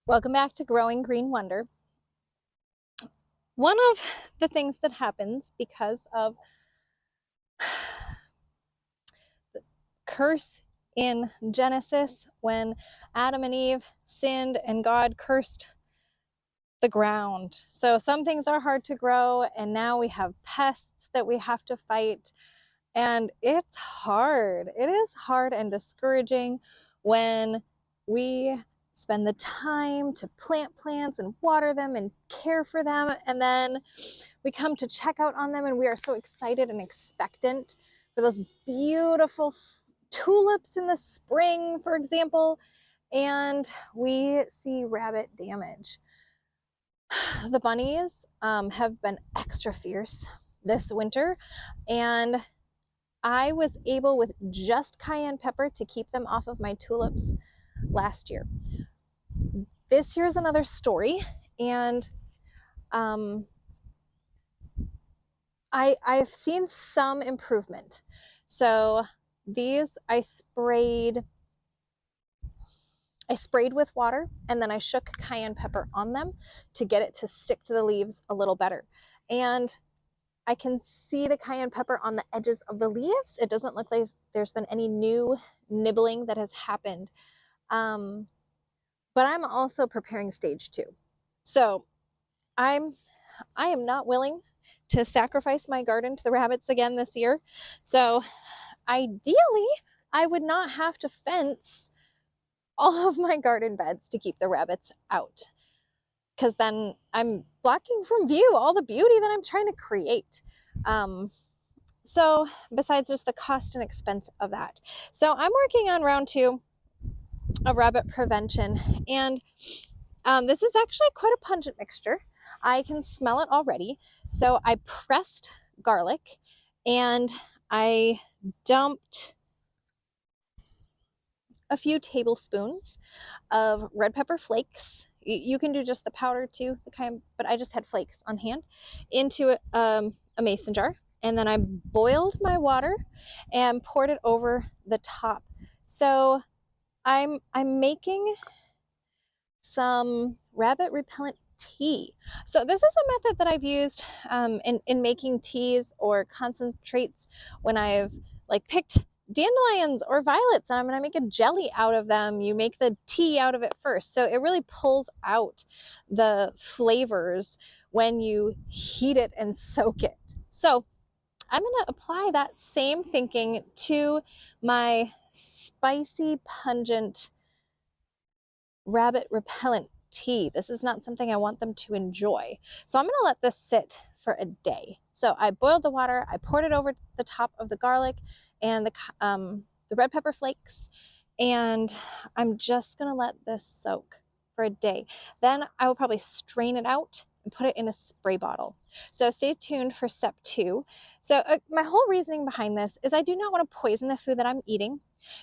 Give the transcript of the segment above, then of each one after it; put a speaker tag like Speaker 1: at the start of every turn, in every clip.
Speaker 1: Welcome back to Growing Green Wonder. One of the things that happens because of the curse in Genesis, when Adam and Eve sinned and God cursed the ground. So some things are hard to grow, and now we have pests that we have to fight. And it's hard. It is hard and discouraging when we spend the time to plant plants and water them and care for them, and then we come to check out on them and we are so excited and expectant for those beautiful tulips in the spring, for example, and we see rabbit damage. The bunnies have been extra fierce this winter, and I was able, with just cayenne pepper, to keep them off of my tulips last year. This year's another story, and I've seen some improvement. So these I sprayed with water, and then I shook cayenne pepper on them to get it to stick to the leaves a little better. And I can see the cayenne pepper on the edges of the leaves. It doesn't look like there's been any new nibbling that has happened. But I'm also preparing stage 2. So I am not willing to sacrifice my garden to the rabbits again this year. So ideally, I would not have to fence all of my garden beds to keep the rabbits out, because then I'm blocking from view all the beauty that I'm trying to create. So besides just the cost and expense of that. So I'm working on round 2 of rabbit prevention, and this is actually quite a pungent mixture. I can smell it already. So I pressed garlic and I dumped a few tablespoons of red pepper flakes. You can do just the powder too, but I just had flakes on hand, into a mason jar. And then I boiled my water and poured it over the top. So I'm making some rabbit repellent tea. So this is a method that I've used in making teas or concentrates when I've picked dandelions or violets and I'm going to make a jelly out of them. You make the tea out of it first. So it really pulls out the flavors when you heat it and soak it. So I'm going to apply that same thinking to my spicy, pungent rabbit repellent tea. This is not something I want them to enjoy. So I'm going to let this sit for a day. So I boiled the water, I poured it over the top of the garlic and the red pepper flakes, and I'm just going to let this soak for a day. Then I will probably strain it out and put it in a spray bottle. So stay tuned for step 2. So my whole reasoning behind this is I do not want to poison the food that I'm eating,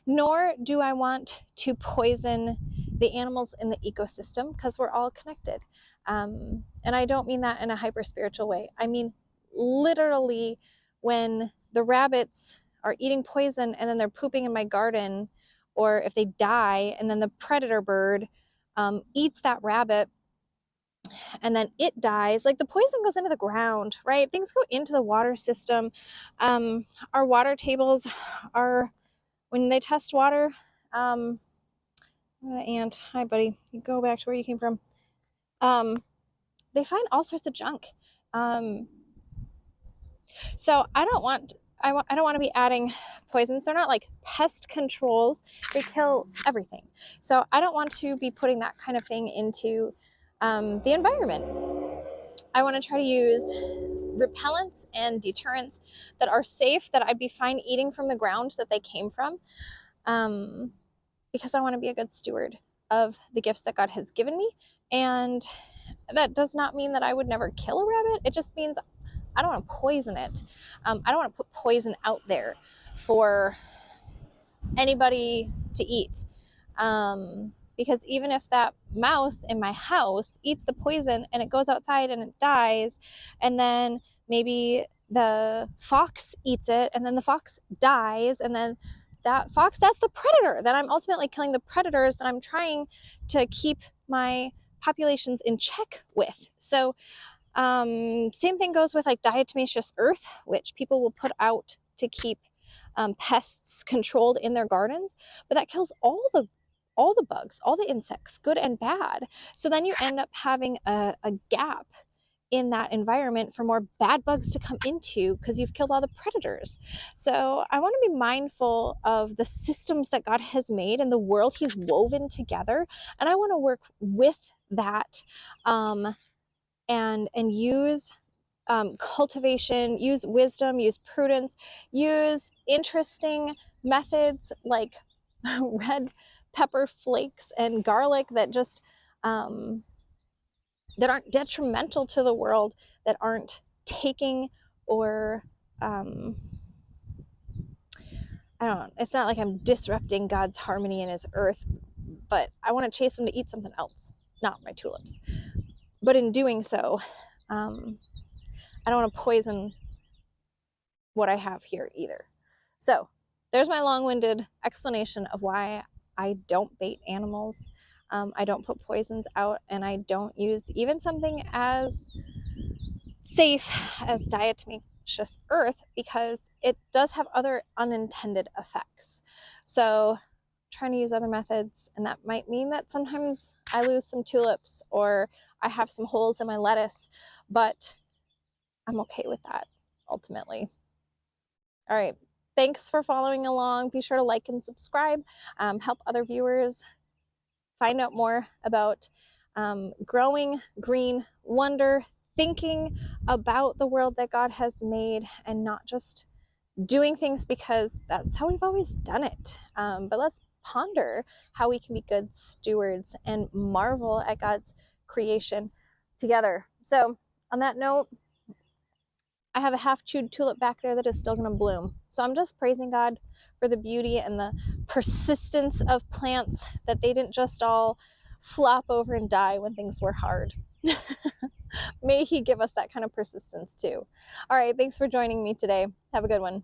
Speaker 1: nor do I want to poison the animals in the ecosystem, because we're all connected. And I don't mean that in a hyper spiritual way. I mean literally, when the rabbits are eating poison and then they're pooping in my garden, or if they die and then the predator bird eats that rabbit and then it dies, the poison goes into the ground, right? Things go into the water system. Our water tables are, when they test water, aunt, hi buddy, you go back to where you came from. They find all sorts of junk. So I don't want to be adding poisons. They're not like pest controls. They kill everything. So I don't want to be putting that kind of thing into the environment. I want to try to use repellents and deterrents that are safe, that I'd be fine eating from the ground that they came from, because I want to be a good steward of the gifts that God has given me. And that does not mean that I would never kill a rabbit. It just means I don't want to poison it. I don't want to put poison out there for anybody to eat. Because even if that mouse in my house eats the poison and it goes outside and it dies, and then maybe the fox eats it and then the fox dies, and then that fox, that's the predator, that I'm ultimately killing the predators that I'm trying to keep my populations in check with. So same thing goes with like diatomaceous earth, which people will put out to keep pests controlled in their gardens, but that kills all the bugs, all the insects, good and bad. So then you end up having a gap in that environment for more bad bugs to come into because you've killed all the predators. So I want to be mindful of the systems that God has made and the world he's woven together. And I want to work with that and use cultivation, use wisdom, use prudence, use interesting methods like red pepper flakes and garlic that just that aren't detrimental to the world, that aren't taking or I don't know, it's not like I'm disrupting God's harmony in his earth, but I want to chase them to eat something else, not my tulips. But in doing so, I don't want to poison what I have here either. So there's my long-winded explanation of why I don't bait animals. I don't put poisons out, and I don't use even something as safe as diatomaceous earth because it does have other unintended effects. So trying to use other methods, and that might mean that sometimes I lose some tulips or I have some holes in my lettuce, but I'm okay with that ultimately. All right. Thanks for following along. Be sure to like and subscribe. Help other viewers find out more about growing green wonder, thinking about the world that God has made, and not just doing things because that's how we've always done it. But let's ponder how we can be good stewards and marvel at God's creation together. So on that note, I have a half-chewed tulip back there that is still going to bloom. So I'm just praising God for the beauty and the persistence of plants, that they didn't just all flop over and die when things were hard. May he give us that kind of persistence too. All right, thanks for joining me today. Have a good one.